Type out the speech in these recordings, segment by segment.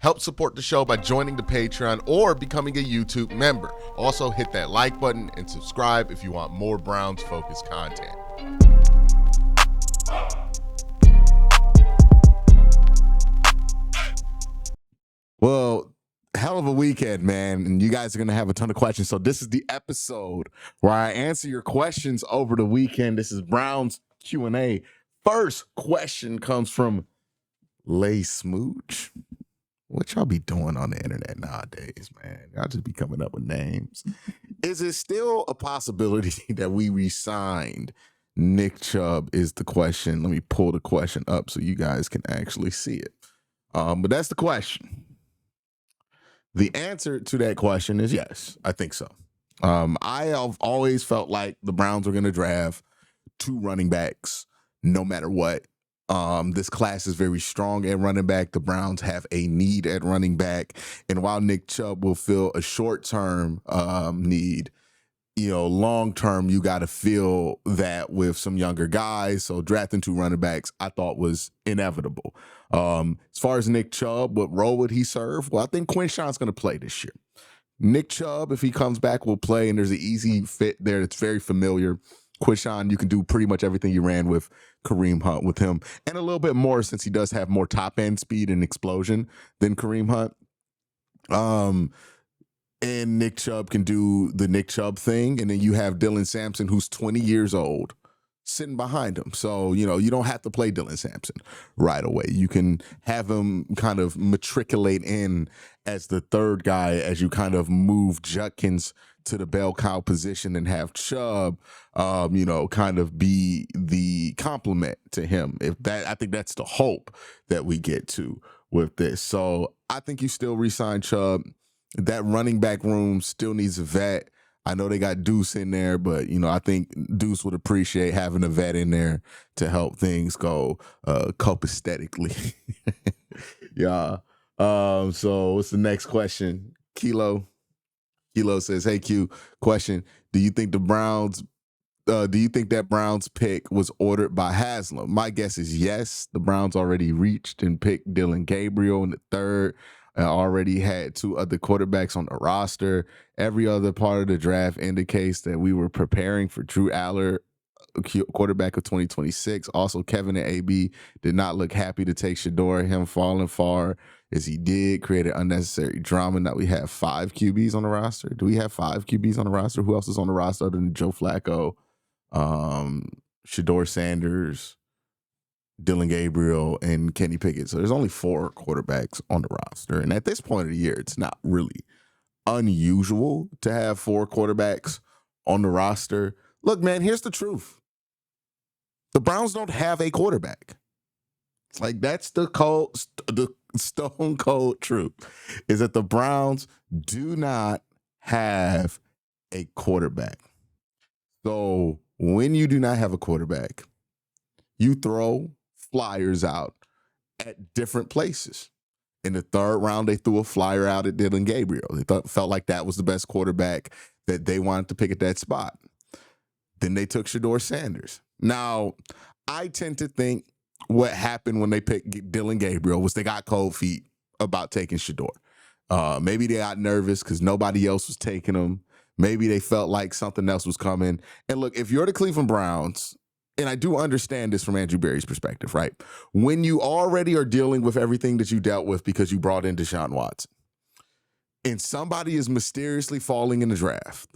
Help support the show by joining the Patreon or becoming a YouTube member. Also, hit that like button and subscribe if you want more Browns-focused content. Well, hell of a weekend, man. And you guys are going to have a ton of questions. So this is the episode where I answer your questions over the weekend. This is Browns Q&A. First question comes from Lay Smooch. What y'all be doing on the internet nowadays, man? Y'all just be coming up with names. Is it still a possibility that we re-signed Nick Chubb is the question. Let me pull the question up so you guys can actually see it. But that's the question. The answer to that question is yes, I think so. I have always felt like the Browns were going to draft 2 running backs no matter what. This class is very strong at running back. The Browns have a need at running back. And while Nick Chubb will fill a short-term need, long-term, you got to fill that with some younger guys. So drafting 2 running backs, I thought was inevitable. As far as Nick Chubb, what role would he serve? Well, I think Quincy's going to play this year. Nick Chubb, if he comes back, will play, and there's an easy fit there that's very familiar. Quincy, you can do pretty much everything you ran with Kareem Hunt with him, and a little bit more since he does have more top-end speed and explosion than Kareem Hunt. And Nick Chubb can do the Nick Chubb thing, and then you have Dylan Sampson, who's 20 years old, sitting behind him. So, you don't have to play Dylan Sampson right away. You can have him kind of matriculate in as the third guy as you kind of move Judkins to the bell cow position and have Chubb, kind of be the complement to him. I think that's the hope that we get to with this. So I think you still re-sign Chubb. That running back room still needs a vet. I know they got Deuce in there, but, I think Deuce would appreciate having a vet in there to help things go copaesthetically. Yeah. So what's the next question? Kilo says, hey, Q, question. Do you think that Browns pick was ordered by Haslam? My guess is yes. The Browns already reached and picked Dylan Gabriel in the 3rd. Already had 2 other quarterbacks on the roster. Every other part of the draft indicates that we were preparing for Drew Aller, quarterback of 2026. Also, Kevin and AB did not look happy to take Shador. Him falling far as he did created unnecessary drama. Now we have 5 QBs on the roster. Do we have 5 QBs on the roster? Who else is on the roster other than Joe Flacco, Shador Sanders, Dylan Gabriel, and Kenny Pickett? So there's only 4 quarterbacks on the roster. And at this point of the year, it's not really unusual to have 4 quarterbacks on the roster. Look, man, here's the truth. The Browns don't have a quarterback. It's like, that's the stone cold truth, is that the Browns do not have a quarterback. So when you do not have a quarterback, you throw flyers out at different places. In the 3rd round, they threw a flyer out at Dylan Gabriel. They felt like that was the best quarterback that they wanted to pick at that spot. Then they took Shador Sanders. Now, I tend to think what happened when they picked Dylan Gabriel was they got cold feet about taking Shador. Maybe they got nervous because nobody else was taking him. Maybe they felt like something else was coming. And look, if you're the Cleveland Browns, and I do understand this from Andrew Berry's perspective, right? When you already are dealing with everything that you dealt with because you brought in Deshaun Watson, and somebody is mysteriously falling in the draft,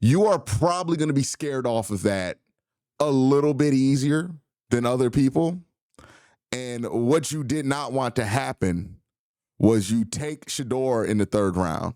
you are probably going to be scared off of that a little bit easier than other people. And what you did not want to happen was you take Shador in the 3rd round.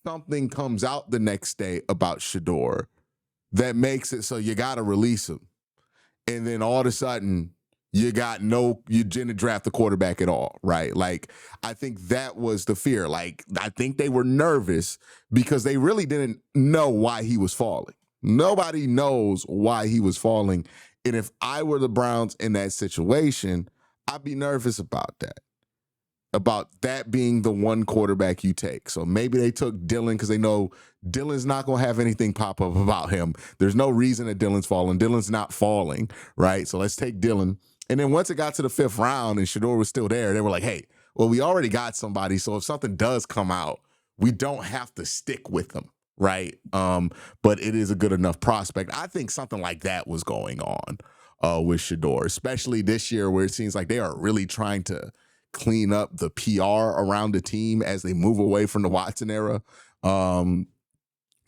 Something comes out the next day about Shador that makes it so you got to release him. And then all of a sudden, you didn't draft the quarterback at all, right? Like, I think that was the fear. Like, I think they were nervous because they really didn't know why he was falling. Nobody knows why he was falling. And if I were the Browns in that situation, I'd be nervous about that being the one quarterback you take. So maybe they took Dylan because they know Dylan's not going to have anything pop up about him. There's no reason that Dylan's falling. Dylan's not falling, right? So let's take Dylan. And then once it got to the 5th round and Shador was still there, they were like, hey, well, we already got somebody, so if something does come out, we don't have to stick with them, right? But it is a good enough prospect. I think something like that was going on with Shador, especially this year where it seems like they are really trying to clean up the PR around the team as they move away from the Watson era.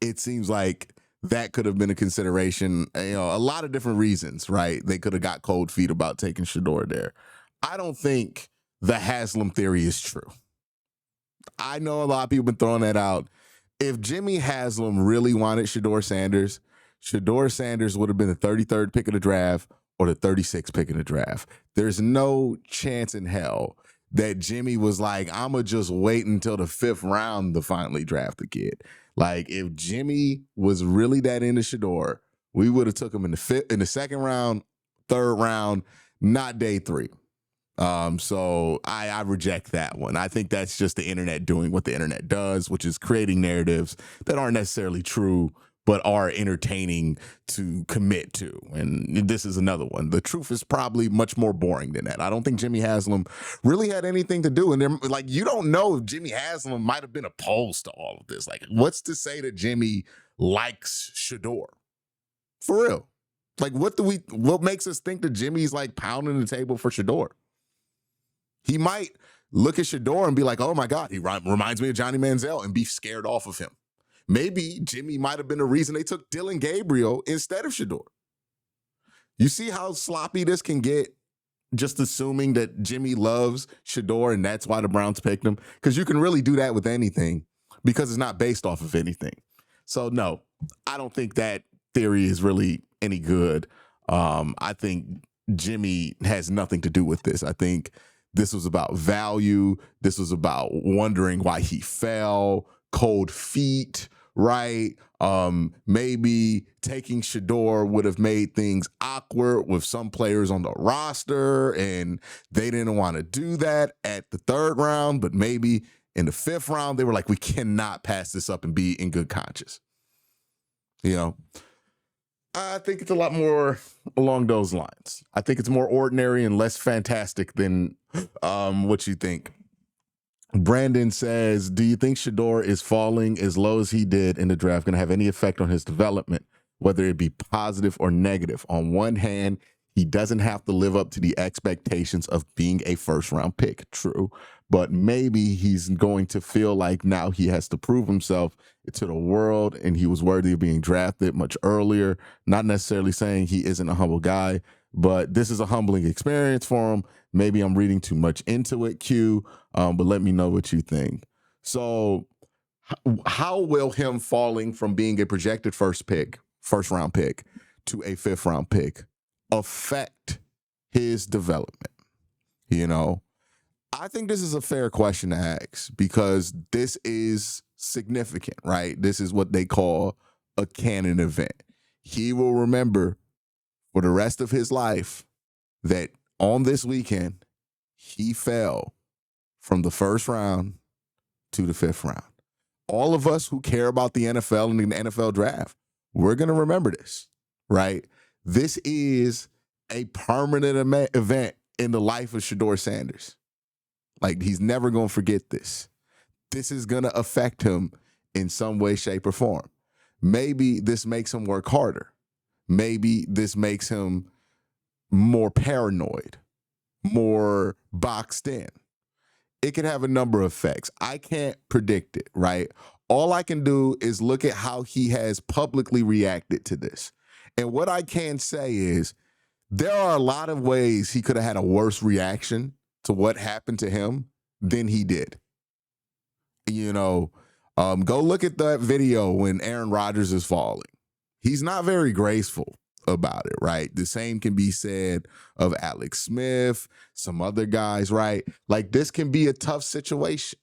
It seems like that could have been a consideration. A lot of different reasons, right? They could have got cold feet about taking Shador there. I don't think the Haslam theory is true. I know a lot of people have been throwing that out. If Jimmy Haslam really wanted Shador Sanders would have been the 33rd pick of the draft or the 36th pick of the draft. There's no chance in hell that Jimmy was like, I'm going to just wait until the 5th round to finally draft the kid. Like, if Jimmy was really that into Shador, we would have took him in the 2nd round, 3rd round, not day 3. So I reject that one. I think that's just the internet doing what the internet does, which is creating narratives that aren't necessarily true, but are entertaining to commit to. And this is another one. The truth is probably much more boring than that. I don't think Jimmy Haslam really had anything to do. And like, you don't know if Jimmy Haslam might have been opposed to all of this. Like, what's to say that Jimmy likes Shador? For real. Like, what makes us think that Jimmy's like pounding the table for Shador? He might look at Shador and be like, oh my God, he reminds me of Johnny Manziel, and be scared off of him. Maybe Jimmy might have been the reason they took Dillon Gabriel instead of Shador. You see how sloppy this can get, just assuming that Jimmy loves Shador and that's why the Browns picked him? Because you can really do that with anything because it's not based off of anything. So no, I don't think that theory is really any good. I think Jimmy has nothing to do with this. I think this was about value. This was about wondering why he fell, cold feet, right? Maybe taking Shador would have made things awkward with some players on the roster, and they didn't want to do that at the 3rd round, but maybe in the 5th round, they were like, we cannot pass this up and be in good conscience. I think it's a lot more along those lines. I think it's more ordinary and less fantastic than what you think. Brandon says, do you think Shador is falling as low as he did in the draft going to have any effect on his development, whether it be positive or negative? On one hand, he doesn't have to live up to the expectations of being a 1st-round pick. True. But maybe he's going to feel like now he has to prove himself to the world, and he was worthy of being drafted much earlier. Not necessarily saying he isn't a humble guy, but this is a humbling experience for him. Maybe I'm reading too much into it, Q, but let me know what you think. So how will him falling from being a projected 1st-round pick to a 5th-round pick affect his development? I think this is a fair question to ask because this is significant, right? This is what they call a canon event. He will remember for the rest of his life that on this weekend, he fell from the 1st round to the 5th round. All of us who care about the NFL and the NFL draft, we're going to remember this, right? This is a permanent event in the life of Shador Sanders. Like, he's never going to forget this. This is going to affect him in some way, shape, or form. Maybe this makes him work harder. Maybe this makes him more paranoid, more boxed in. It can have a number of effects. I can't predict it, right? All I can do is look at how he has publicly reacted to this. And what I can say is there are a lot of ways he could have had a worse reaction to what happened to him than he did. Go look at that video when Aaron Rodgers is falling. He's not very graceful about it, right? The same can be said of Alex Smith, some other guys, right? Like, this can be a tough situation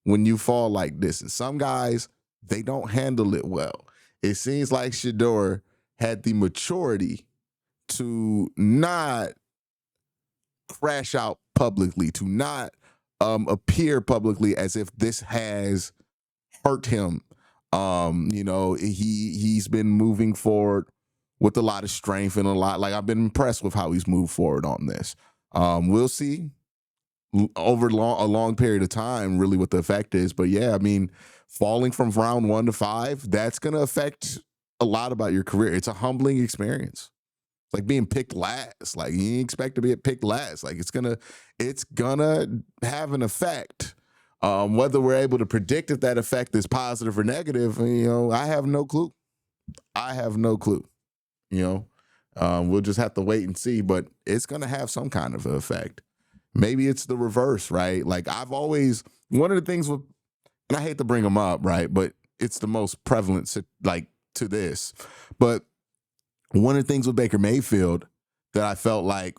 when you fall like this. And some guys, they don't handle it well. It seems like Shador had the maturity to not crash out publicly, to not appear publicly as if this has hurt him. He's been moving forward with a lot of strength and I've been impressed with how he's moved forward on this. We'll see over a long period of time, really what the effect is. But yeah, I mean, falling from round 1 to 5, that's going to affect a lot about your career. It's a humbling experience. It's like being picked last. Like you didn't expect to be picked last. Like it's gonna have an effect. Whether we're able to predict if that effect is positive or negative, I have no clue. We'll just have to wait and see. But it's gonna have some kind of an effect. Maybe it's the reverse, right? Like one of the things with, and I hate to bring them up, right? But it's the most prevalent, to this. But one of the things with Baker Mayfield that I felt like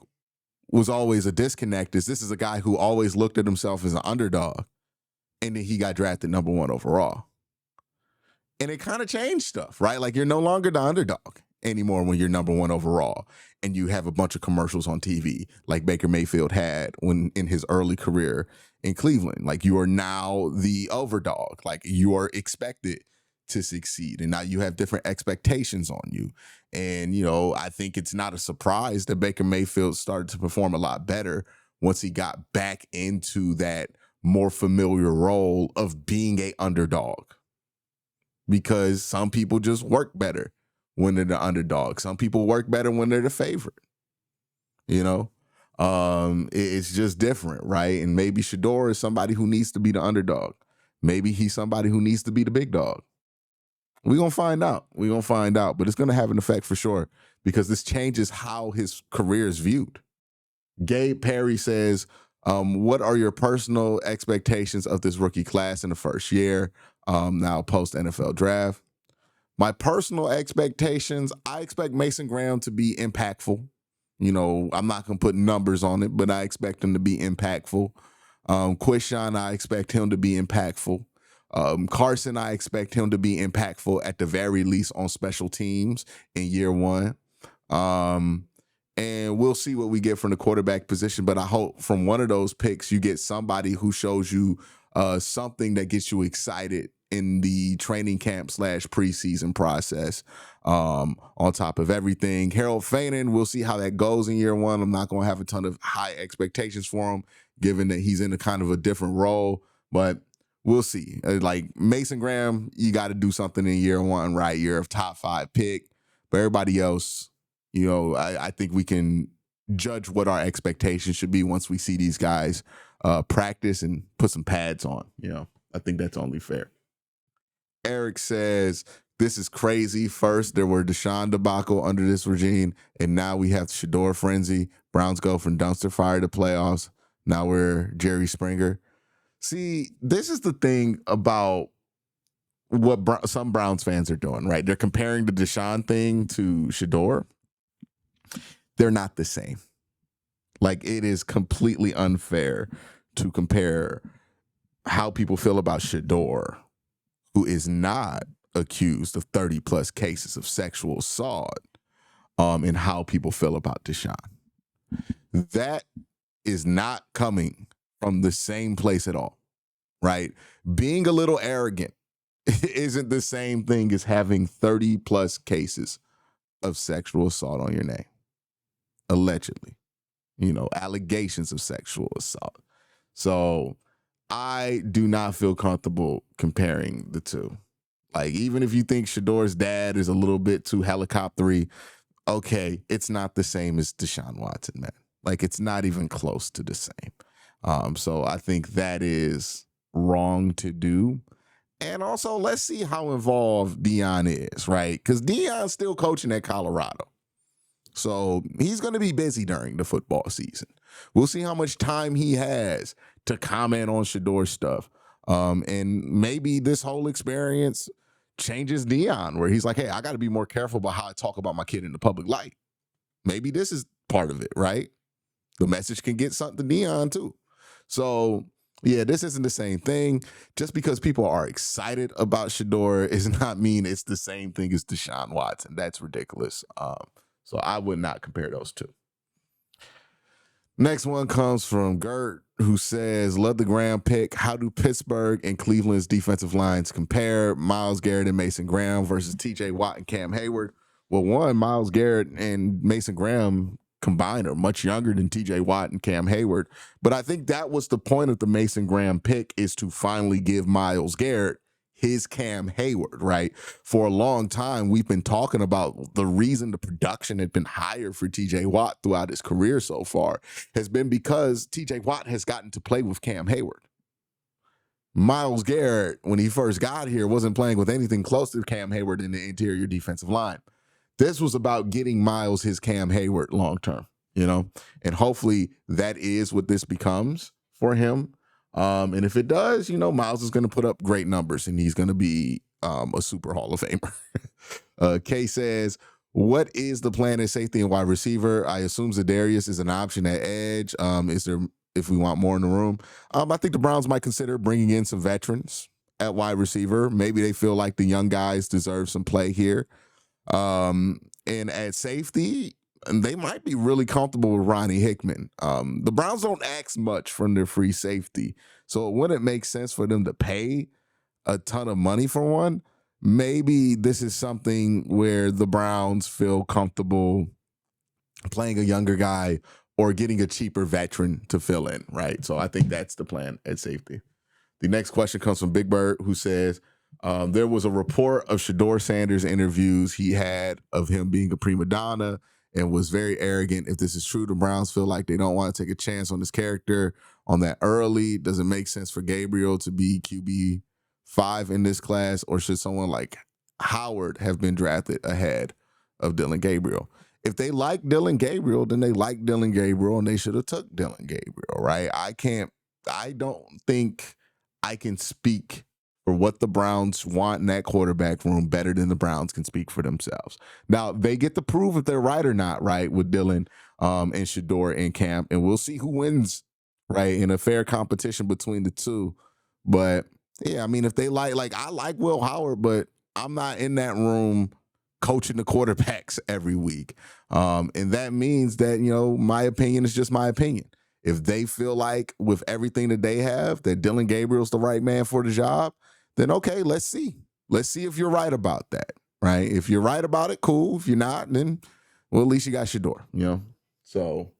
was always a disconnect is this is a guy who always looked at himself as an underdog, and then he got drafted number 1 overall. And it kind of changed stuff, right? Like you're no longer the underdog anymore when you're number 1 overall and you have a bunch of commercials on TV like Baker Mayfield had when in his early career in Cleveland. Like you are now the overdog. Like you are expected to succeed. And now you have different expectations on you. And, I think it's not a surprise that Baker Mayfield started to perform a lot better once he got back into that more familiar role of being a underdog. Because some people just work better when they're the underdog. Some people work better when they're the favorite. It's just different, right? And maybe Shador is somebody who needs to be the underdog. Maybe he's somebody who needs to be the big dog. We're going to find out. But it's going to have an effect for sure because this changes how his career is viewed. Gabe Perry says, what are your personal expectations of this rookie class in the first year, now post-NFL draft? My personal expectations, I expect Mason Graham to be impactful. I'm not going to put numbers on it, but I expect him to be impactful. Quishan, I expect him to be impactful. Carson, I expect him to be impactful at the very least on special teams in year 1. And we'll see what we get from the quarterback position. But I hope from one of those picks, you get somebody who shows you something that gets you excited in the training camp / preseason process. On top of everything, Harold Fainin, we'll see how that goes in year 1. I'm not going to have a ton of high expectations for him, given that he's in a kind of a different role. But we'll see. Like Mason Graham, you got to do something in year 1, right? You're a top 5 pick. But everybody else, I think we can judge what our expectations should be once we see these guys practice and put some pads on. I think that's only fair. Eric says, this is crazy. First, there were Deshaun debacle under this regime, and now we have Shador Frenzy. Browns go from dumpster fire to playoffs. Now we're Jerry Springer. See, this is the thing about what some Browns fans are doing, right? They're comparing the Deshaun thing to Shador. They're not the same. Like, it is completely unfair to compare how people feel about Shador, who is not accused of 30 plus cases of sexual assault, and how people feel about Deshaun. That is not coming from the same place at all, right? Being a little arrogant isn't the same thing as having 30 plus cases of sexual assault on your name. Allegedly, allegations of sexual assault. So I do not feel comfortable comparing the two. Like, even if you think Shador's dad is a little bit too helicoptery, okay, it's not the same as Deshaun Watson, man. Like, it's not even close to the same. So I think that is wrong to do. And also, let's see how involved Deion is, right? Because Deion's still coaching at Colorado. So he's going to be busy during the football season. We'll see how much time he has to comment on Shador stuff. And maybe this whole experience changes Deion, where he's like, hey, I got to be more careful about how I talk about my kid in the public light. Maybe this is part of it, right? The message can get something to Deion too. So yeah, this isn't the same thing. Just because people are excited about Shador does not mean it's the same thing as Deshaun Watson. That's ridiculous. So I would not compare those two. Next one comes from Gert, who says, love the Graham pick. How do Pittsburgh and Cleveland's defensive lines compare? Myles Garrett and Mason Graham versus TJ Watt and Cam Hayward. Well, one, Myles Garrett and Mason Graham combined are much younger than TJ Watt and Cam Hayward. But I think that was the point of the Mason Graham pick, is to finally give Myles Garrett his Cam Hayward, right? For a long time, we've been talking about the reason the production had been higher for TJ Watt throughout his career so far has been because TJ Watt has gotten to play with Cam Hayward. Myles Garrett, when he first got here, wasn't playing with anything close to Cam Hayward in the interior defensive line. This was about getting Myles his Cam Hayward long term, and hopefully that is what this becomes for him. And if it does, Myles is going to put up great numbers and he's going to be a super Hall of Famer. Kay says, what is the plan at safety and wide receiver? I assume Zadarius is an option at edge. Is there, if we want more in the room? I think the Browns might consider bringing in some veterans at wide receiver. Maybe they feel like the young guys deserve some play here. And at safety, they might be really comfortable with Ronnie Hickman. The Browns don't ask much from their free safety, so it wouldn't make sense for them to pay a ton of money for one. Maybe this is something where the Browns feel comfortable playing a younger guy or getting a cheaper veteran to fill in, right? So I think that's the plan at safety. The next question comes from Big Bird, who says, there was a report of Shador Sanders' interviews he had of him being a prima donna and was very arrogant. If this is true, the Browns feel like they don't want to take a chance on his character on that early. Does it make sense for Gabriel to be QB5 in this class, or should someone like Howard have been drafted ahead of Dylan Gabriel? If they like Dylan Gabriel, then they like Dylan Gabriel and they should have took Dylan Gabriel, right? I don't think I can speak for what the Browns want in that quarterback room better than the Browns can speak for themselves. Now, they get to prove if they're right or not, right, with Dylan and Shador in camp, and we'll see who wins, right, in a fair competition between the two. But, yeah, I mean, if they like I like Will Howard, but I'm not in that room coaching the quarterbacks every week. And that means that, my opinion is just my opinion. If they feel like with everything that they have that Dylan Gabriel's the right man for the job, then okay, let's see. Let's see if you're right about that, right? If you're right about it, cool. If you're not, then, well, at least you got Shador, So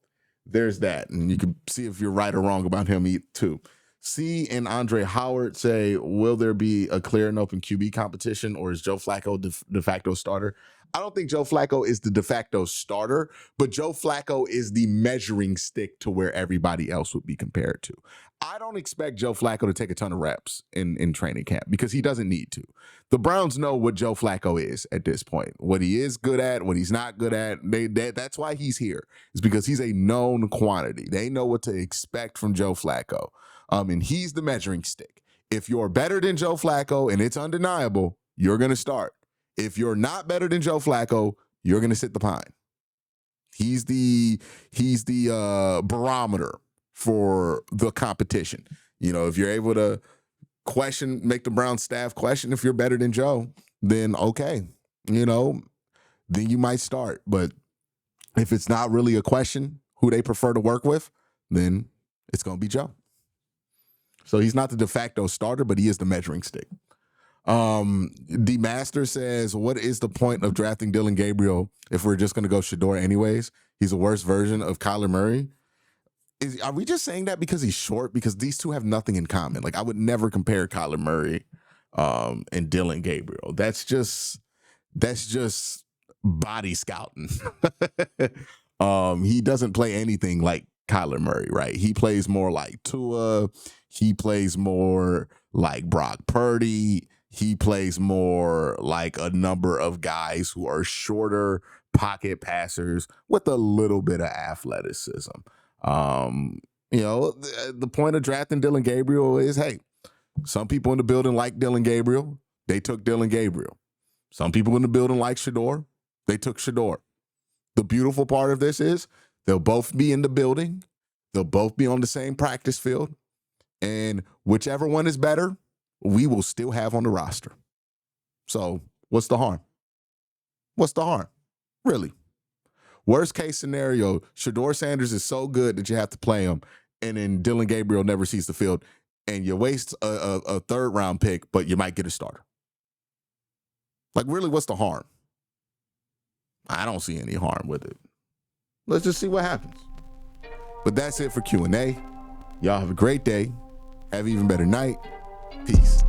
there's that. And you can see if you're right or wrong about him too. C and Andre Howard say, will there be a clear and open QB competition, or is Joe Flacco de facto starter? I don't think Joe Flacco is the de facto starter, but Joe Flacco is the measuring stick to where everybody else would be compared to. I don't expect Joe Flacco to take a ton of reps in training camp because he doesn't need to. The Browns know what Joe Flacco is at this point, what he is good at, what he's not good at. That's why he's here, is because he's a known quantity. They know what to expect from Joe Flacco. And he's the measuring stick. If you're better than Joe Flacco, and it's undeniable, you're going to start. If you're not better than Joe Flacco, you're going to sit the pine. He's the barometer for the competition. If you're able to make the Browns staff question if you're better than Joe, then okay, then you might start. But if it's not really a question who they prefer to work with, then it's going to be Joe. So he's not the de facto starter, but he is the measuring stick. D Master says, what is the point of drafting Dylan Gabriel if we're just going to go Shador anyways? He's a worse version of Kyler Murray. Are we just saying that because he's short? Because these two have nothing in common. Like, I would never compare Kyler Murray and Dylan Gabriel. That's just body scouting. He doesn't play anything like Kyler Murray, right? He plays more like Tua. He plays more like Brock Purdy. He plays more like a number of guys who are shorter pocket passers with a little bit of athleticism. The point of drafting Dylan Gabriel is, hey, some people in the building like Dylan Gabriel. They took Dylan Gabriel. Some people in the building like Shador. They took Shador. The beautiful part of this is they'll both be in the building. They'll both be on the same practice field. And whichever one is better, we will still have on the roster. So what's the harm? What's the harm? Really? Worst case scenario, Shador Sanders is so good that you have to play him, and then Dylan Gabriel never sees the field, and you waste a third-round pick, but you might get a starter. Like, really, what's the harm? I don't see any harm with it. let's just see what happens. But that's it for QnA. Y'all have a great day. Have an even better night. Peace.